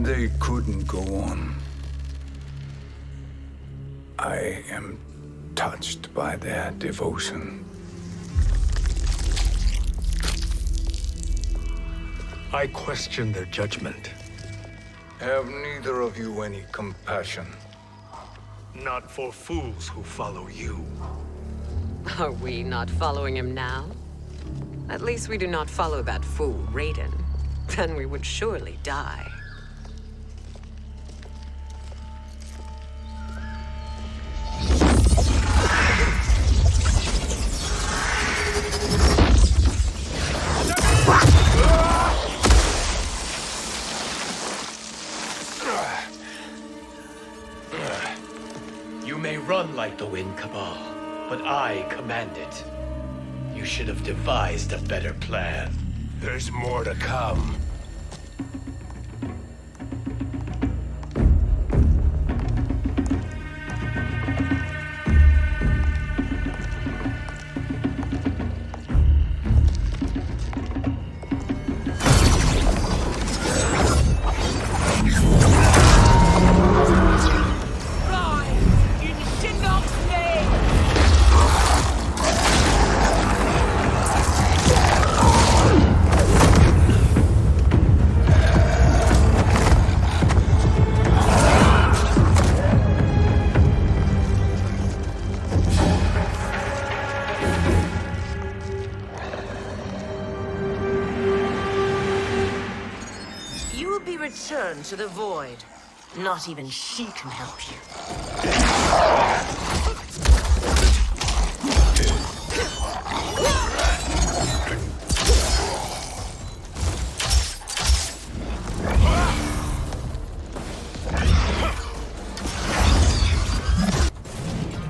They couldn't go on. I am touched by their devotion. I question their judgment. Have neither of you any compassion? Not for fools who follow you. Are we not following him now? At least we do not follow that fool, Raiden. Then we would surely die. You may run like the wind, Cabal, but I command it. You should have devised a better plan. There's more to come. Return to the void. Not even she can help you.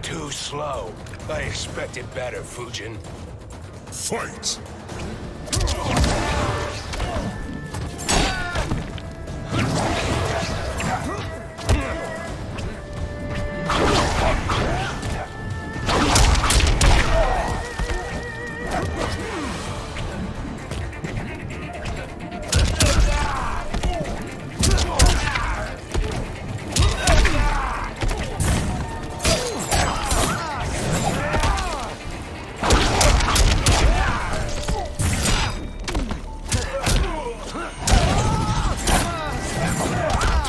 Too slow. I expected better, Fujin. Fight!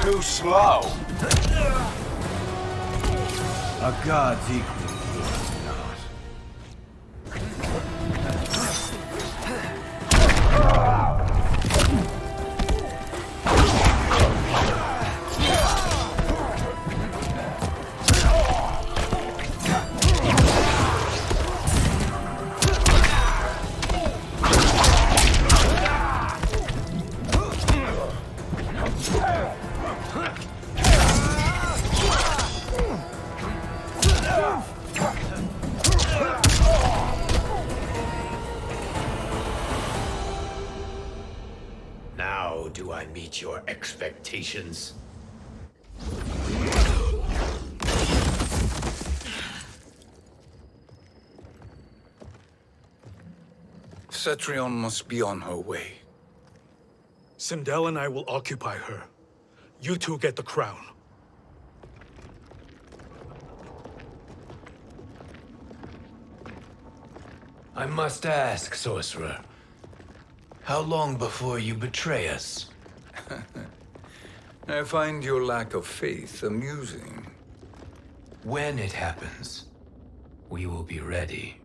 Too slow. A god's equal or not. Now do I meet your expectations? Cetrion must be on her way. Sindel and I will occupy her. You two get the crown. I must ask, sorcerer. How long before you betray us? I find your lack of faith amusing. When it happens, we will be ready.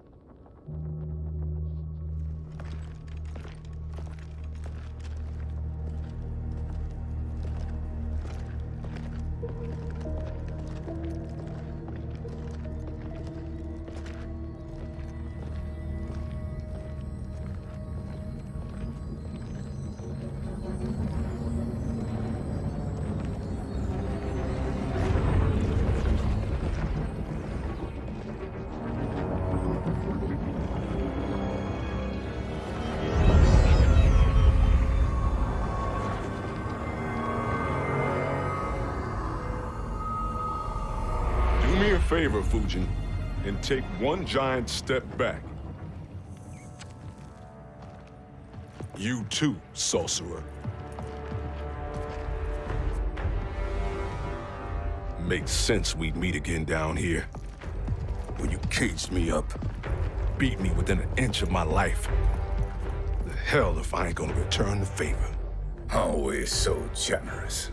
Do me a favor, Fujin, and take one giant step back. You too, sorcerer. Makes sense we'd meet again down here. When you caged me up, beat me within an inch of my life. The hell if I ain't gonna return the favor. Always so generous.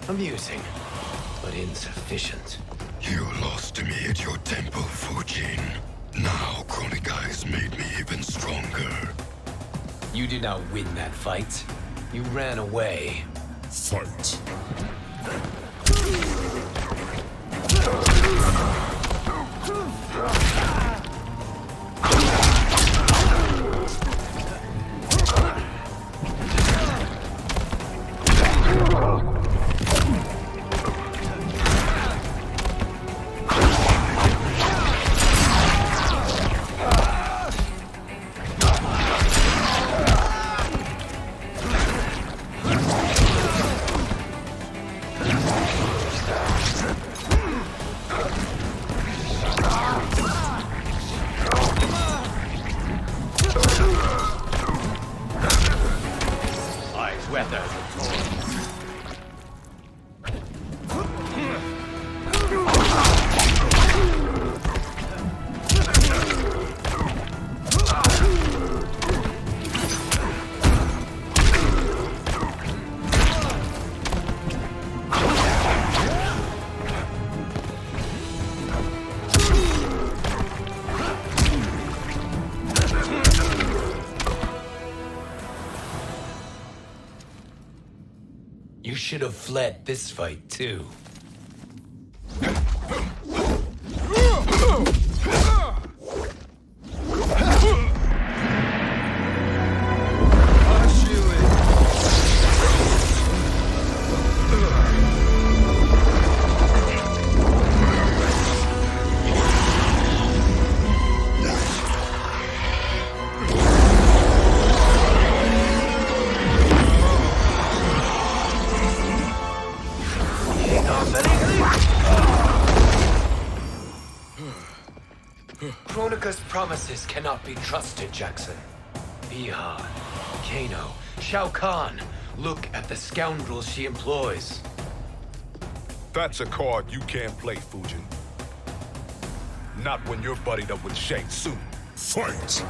Amusing, but insufficient. You lost to me at your temple, Fujin. Now Kronika has made me even stronger. You did not win that fight. You ran away. Fight. You should have fled this fight, too. Kronika's promises cannot be trusted, Jackson. Bihan, Kano, Shao Kahn. Look at the scoundrels she employs. That's a card you can't play, Fujin. Not when you're buddied up with Shang Tsung. Fight!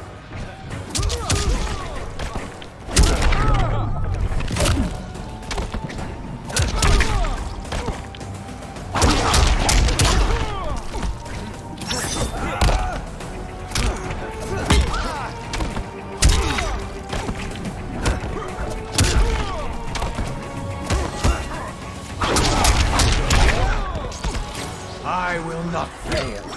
I will not fail.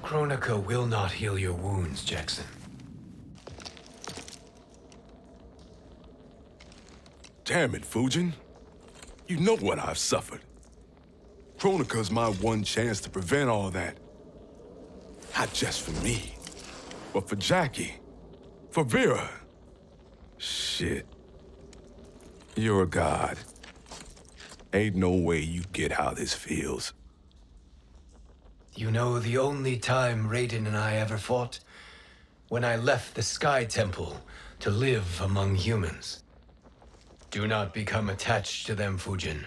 Kronika will not heal your wounds, Jackson. Damn it, Fujin. You know what I've suffered. Kronika's my one chance to prevent all that. Not just for me, but for Jackie, for Vera. Shit. You're a god. Ain't no way you get how this feels. You know the only time Raiden and I ever fought? When I left the Sky Temple to live among humans. Do not become attached to them, Fujin.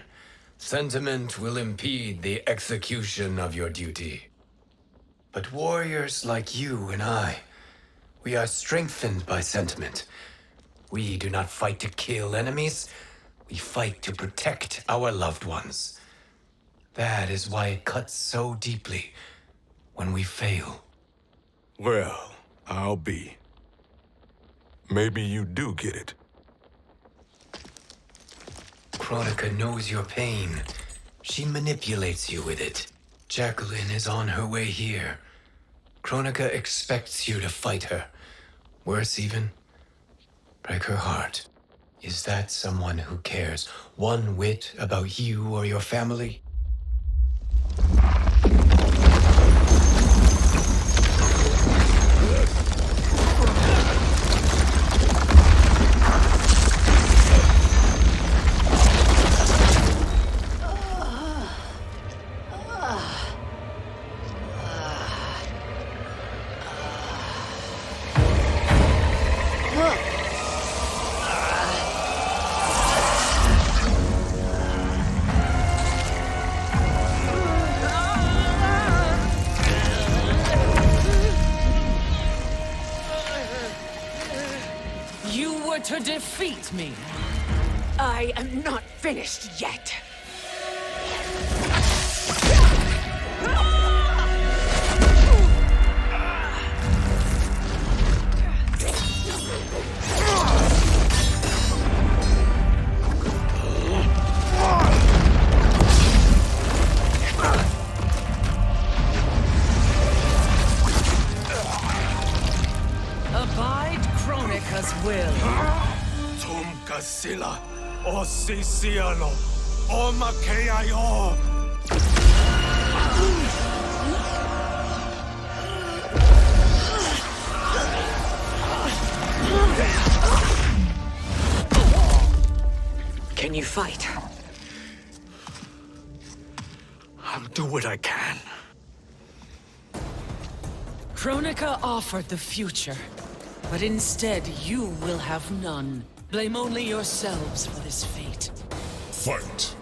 Sentiment will impede the execution of your duty. But warriors like you and I, we are strengthened by sentiment. We do not fight to kill enemies. We fight to protect our loved ones. That is why it cuts so deeply when we fail. Well, I'll be. Maybe you do get it. Kronika knows your pain. She manipulates you with it. Jacqueline is on her way here. Kronika expects you to fight her. Worse even, break her heart. Is that someone who cares one whit about you or your family? To defeat me. I am not finished yet. Abide Kronika's will. Kasila, o Sisiano, o Makeayo. Can you fight? I'll do what I can. Kronika offered the future, but instead you will have none. Blame only yourselves for this fate. Fight!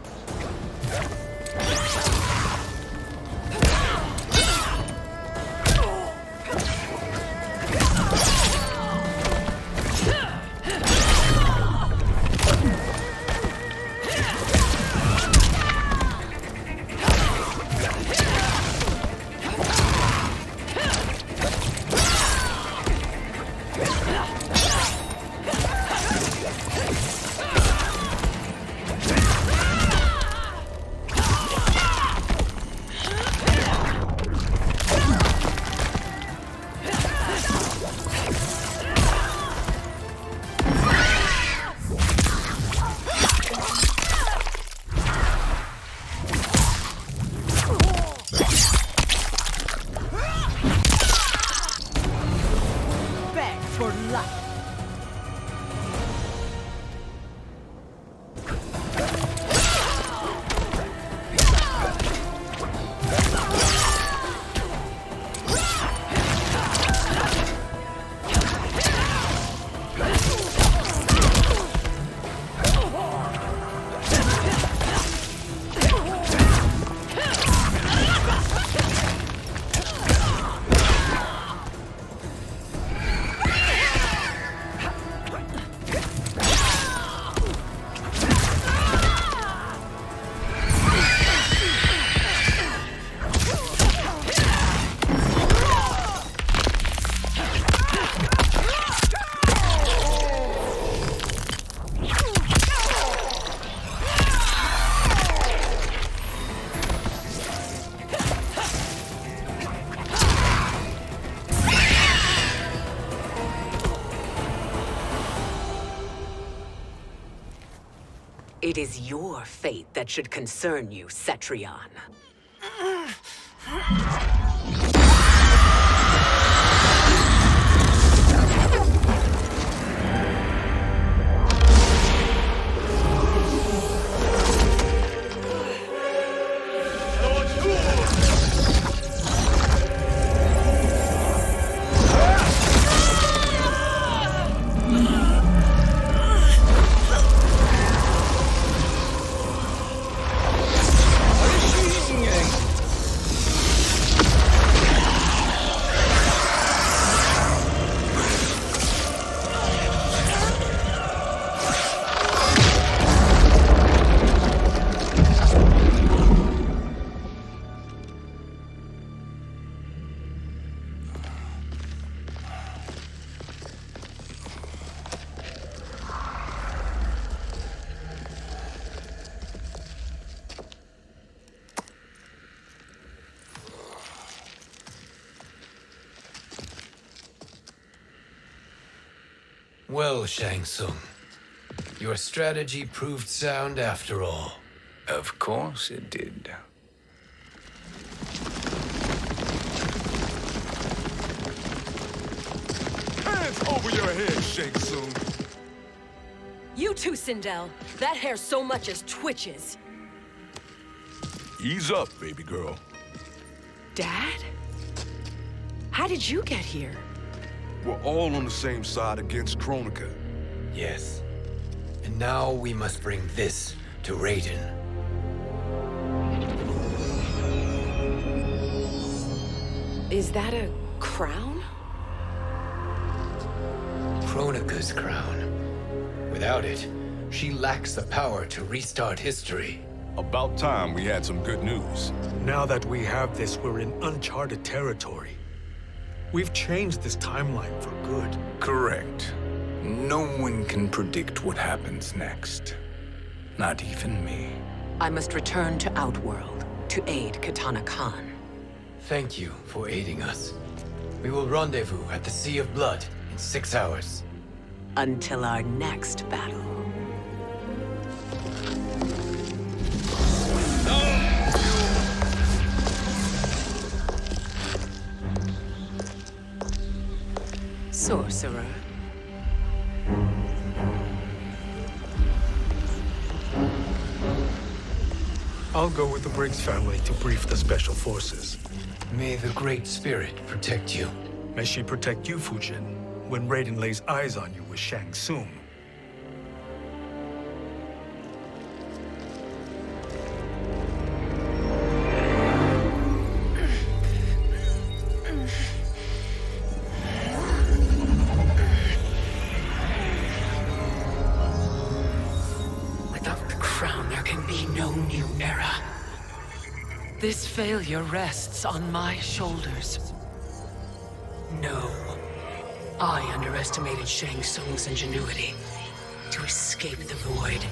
It is your fate that should concern you, Cetrion. Well, Shang Tsung, your strategy proved sound after all. Of course it did. Hands over your head, Shang Tsung. You too, Sindel. That hair so much as twitches. Ease up, baby girl. Dad? How did you get here? We're all on the same side against Kronika. Yes. And now we must bring this to Raiden. Is that a crown? Kronika's crown. Without it, she lacks the power to restart history. About time we had some good news. Now that we have this, we're in uncharted territory. We've changed this timeline for good. Correct. No one can predict what happens next. Not even me. I must return to Outworld to aid Katana Khan. Thank you for aiding us. We will rendezvous at the Sea of Blood in 6 hours. Until our next battle. Sorcerer. I'll go with the Briggs family to brief the Special Forces. May the Great Spirit protect you. May she protect you, Fujin, when Raiden lays eyes on you with Shang Tsung. Without the crown, there can be no new era. This failure rests on my shoulders. No. I underestimated Shang Tsung's ingenuity. To escape the void.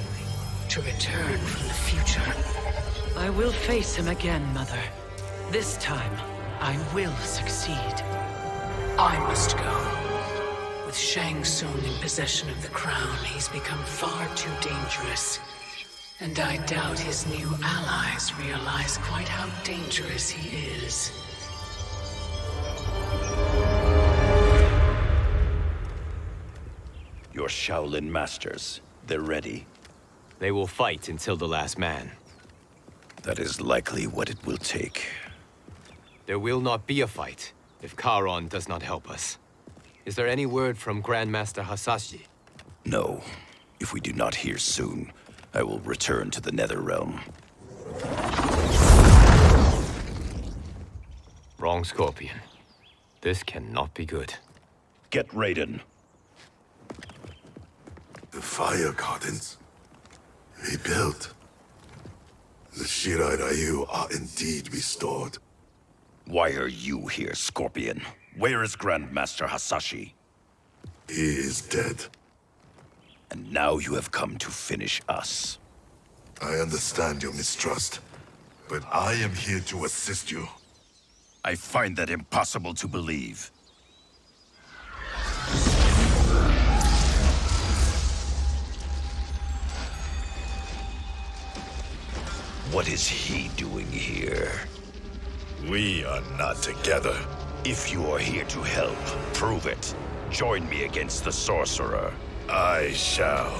To return from the future. I will face him again, Mother. This time, I will succeed. I must go. With Shang Tsung in possession of the crown, he's become far too dangerous. And I doubt his new allies realize quite how dangerous he is. Your Shaolin masters, they're ready. They will fight until the last man. That is likely what it will take. There will not be a fight if Charon does not help us. Is there any word from Grandmaster Hasashi? No. If we do not hear soon, I will return to the Netherrealm. Wrong, Scorpion. This cannot be good. Get Raiden. The fire gardens. Rebuilt. The Shirai Ryu are indeed restored. Why are you here, Scorpion? Where is Grandmaster Hasashi? He is dead. And now you have come to finish us. I understand your mistrust, but I am here to assist you. I find that impossible to believe. What is he doing here? We are not together. If you are here to help, prove it. Join me against the Sorcerer. I shall.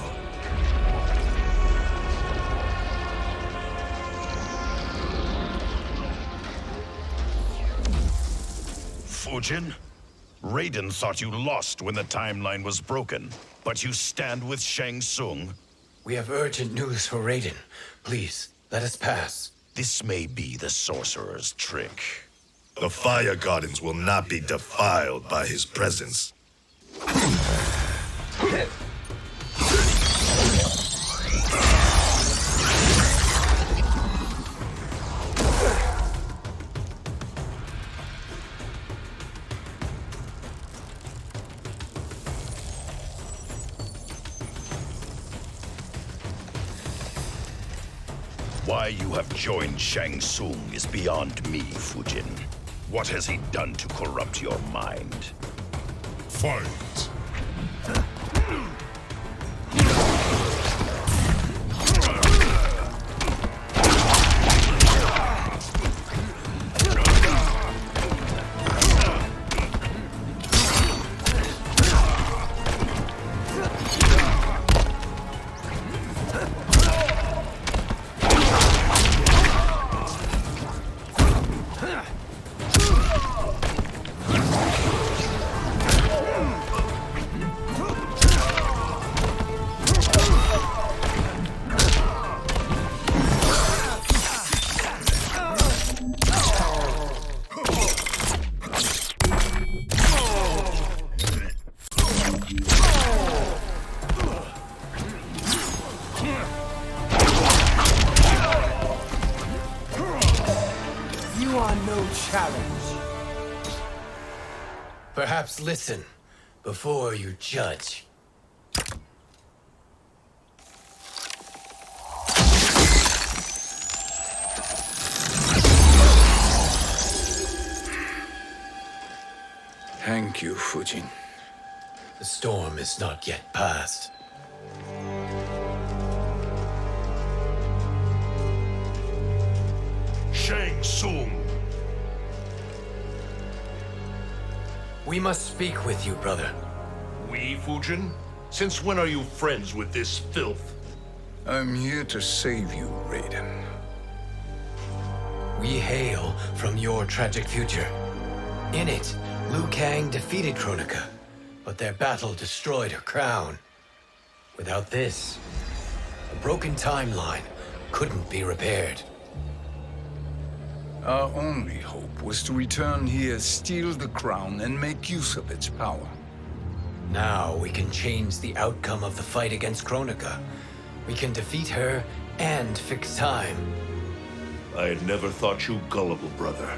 Fujin? Raiden thought you lost when the timeline was broken, but you stand with Shang Tsung. We have urgent news for Raiden. Please, let us pass. This may be the Sorcerer's trick. The fire gardens will not be defiled by his presence. Why you have joined Shang Tsung is beyond me, Fujin. What has he done to corrupt your mind? Fight! are no challenge. Perhaps listen before you judge. Thank you, Fujin. The storm is not yet past. Shang Tsung! We must speak with you, brother. We, Fujin? Since when are you friends with this filth? I'm here to save you, Raiden. We hail from your tragic future. In it, Liu Kang defeated Kronika, but their battle destroyed her crown. Without this, a broken timeline couldn't be repaired. Our only hope was to return here, steal the crown, and make use of its power. Now we can change the outcome of the fight against Kronika. We can defeat her and fix time. I had never thought you gullible, brother.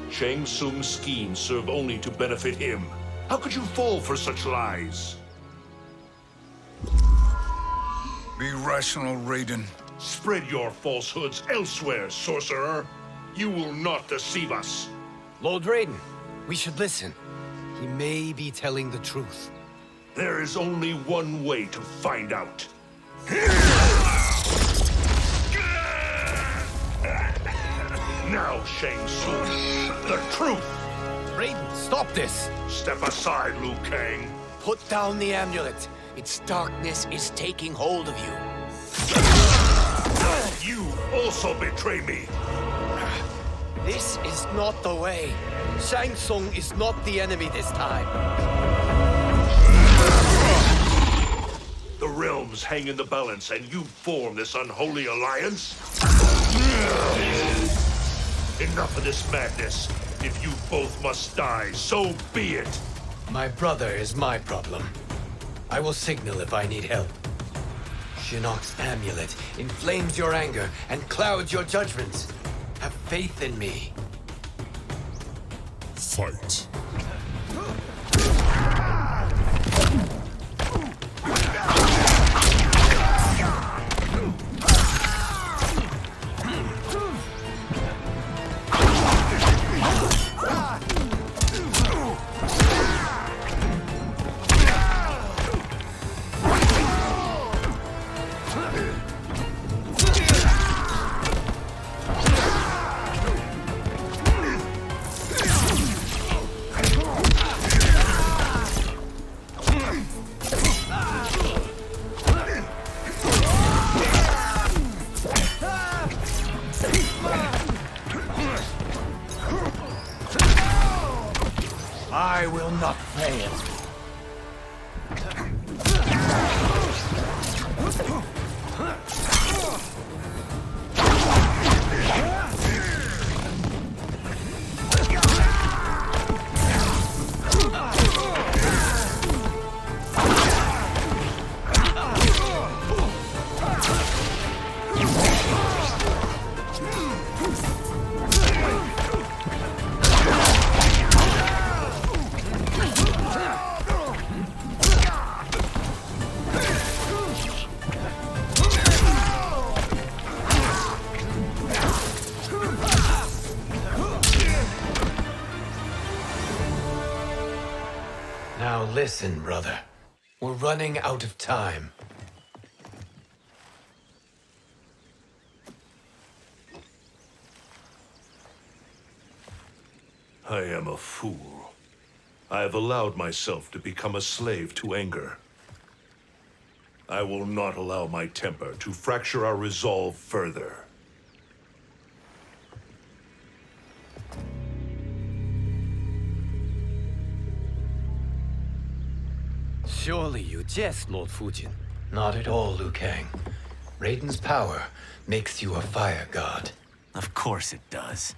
Shang Tsung's schemes serve only to benefit him. How could you fall for such lies? Be rational, Raiden. Spread your falsehoods elsewhere, sorcerer. You will not deceive us. Lord Raiden, we should listen. He may be telling the truth. There is only one way to find out. Now, Shang Tsung, the truth! Raiden, stop this! Step aside, Liu Kang. Put down the amulet. Its darkness is taking hold of you. You also betray me. This is not the way. Shang Tsung is not the enemy this time. The realms hang in the balance, and you form this unholy alliance? Enough of this madness. If you both must die, so be it. My brother is my problem. I will signal if I need help. Shinnok's amulet inflames your anger and clouds your judgments. Have faith in me. Fight. I will not fail. Now listen, brother. We're running out of time. I am a fool. I have allowed myself to become a slave to anger. I will not allow my temper to fracture our resolve further. Surely you jest, Lord Fujin. Not at all, Liu Kang. Raiden's power makes you a fire god. Of course it does.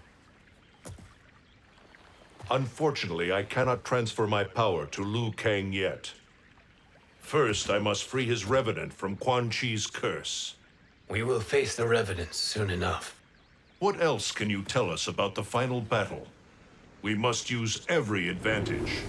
Unfortunately, I cannot transfer my power to Liu Kang yet. First, I must free his revenant from Quan Chi's curse. We will face the Revenants soon enough. What else can you tell us about the final battle? We must use every advantage.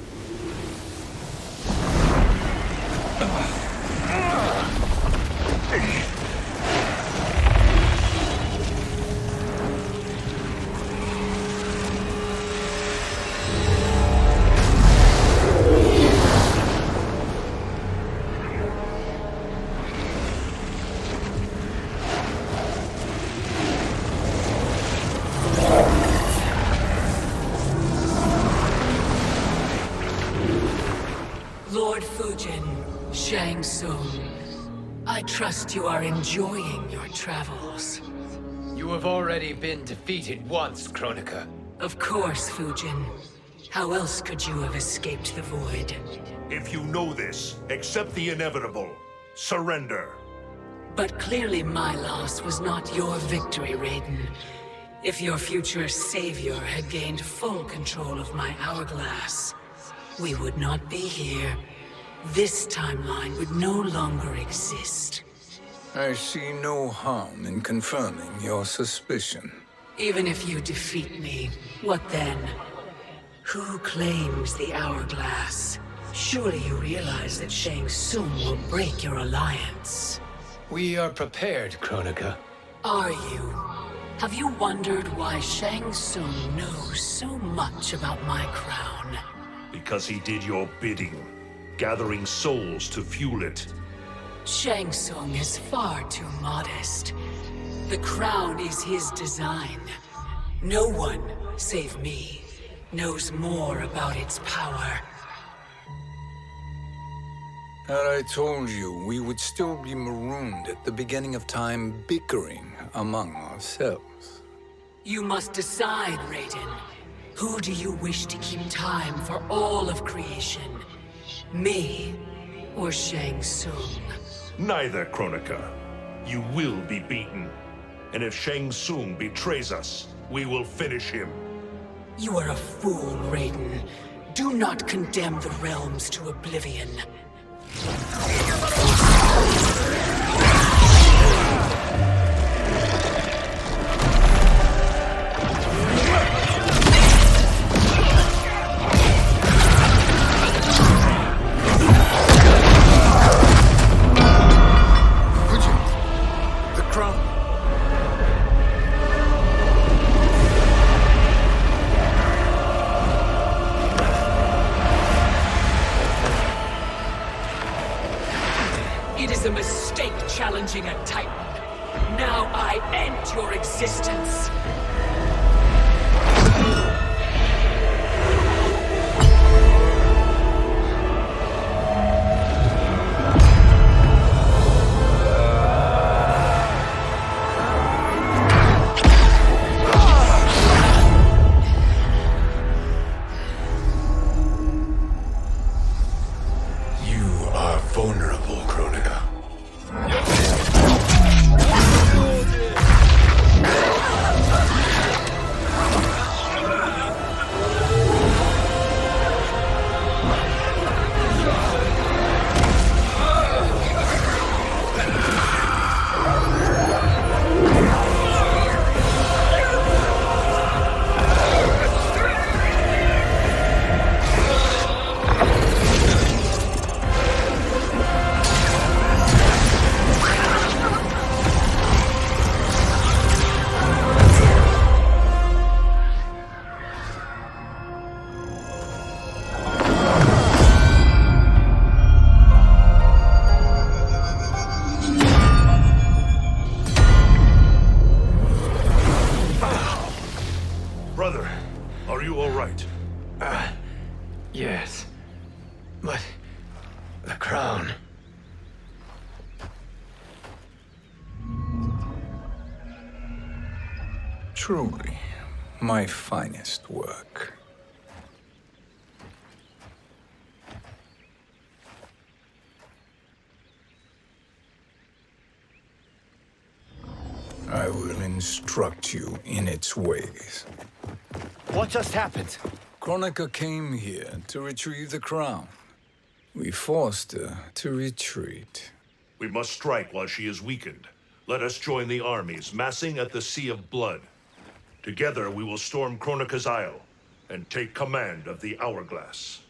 Lord Fujin, Shang Tsung, I trust you are enjoying your travels. You have already been defeated once, Kronika. Of course, Fujin. How else could you have escaped the void? If you know this, accept the inevitable. Surrender. But clearly my loss was not your victory, Raiden. If your future savior had gained full control of my hourglass, we would not be here. This timeline would no longer exist. I see no harm in confirming your suspicion. Even if you defeat me, what then? Who claims the hourglass? Surely you realize that Shang Tsung will break your alliance. We are prepared, Kronika. Are you? Have you wondered why Shang Tsung knows so much about my crown? Because he did your bidding, gathering souls to fuel it. Shang Tsung is far too modest. The crown is his design. No one, save me, knows more about its power. Had I told you, we would still be marooned at the beginning of time, bickering among ourselves. You must decide, Raiden. Who do you wish to keep time for all of creation? Me or Shang Tsung? Neither, Kronika. You will be beaten. And if Shang Tsung betrays us, we will finish him. You are a fool, Raiden. Do not condemn the realms to oblivion. It is a mistake challenging a Titan. Now I end your existence. You are vulnerable, Kronika. Brother, are you all right? Yes. But the crown. Truly, my finest work. I will instruct you in its ways. What just happened? Kronika came here to retrieve the crown. We forced her to retreat. We must strike while she is weakened. Let us join the armies, massing at the Sea of Blood. Together we will storm Kronika's Isle and take command of the Hourglass.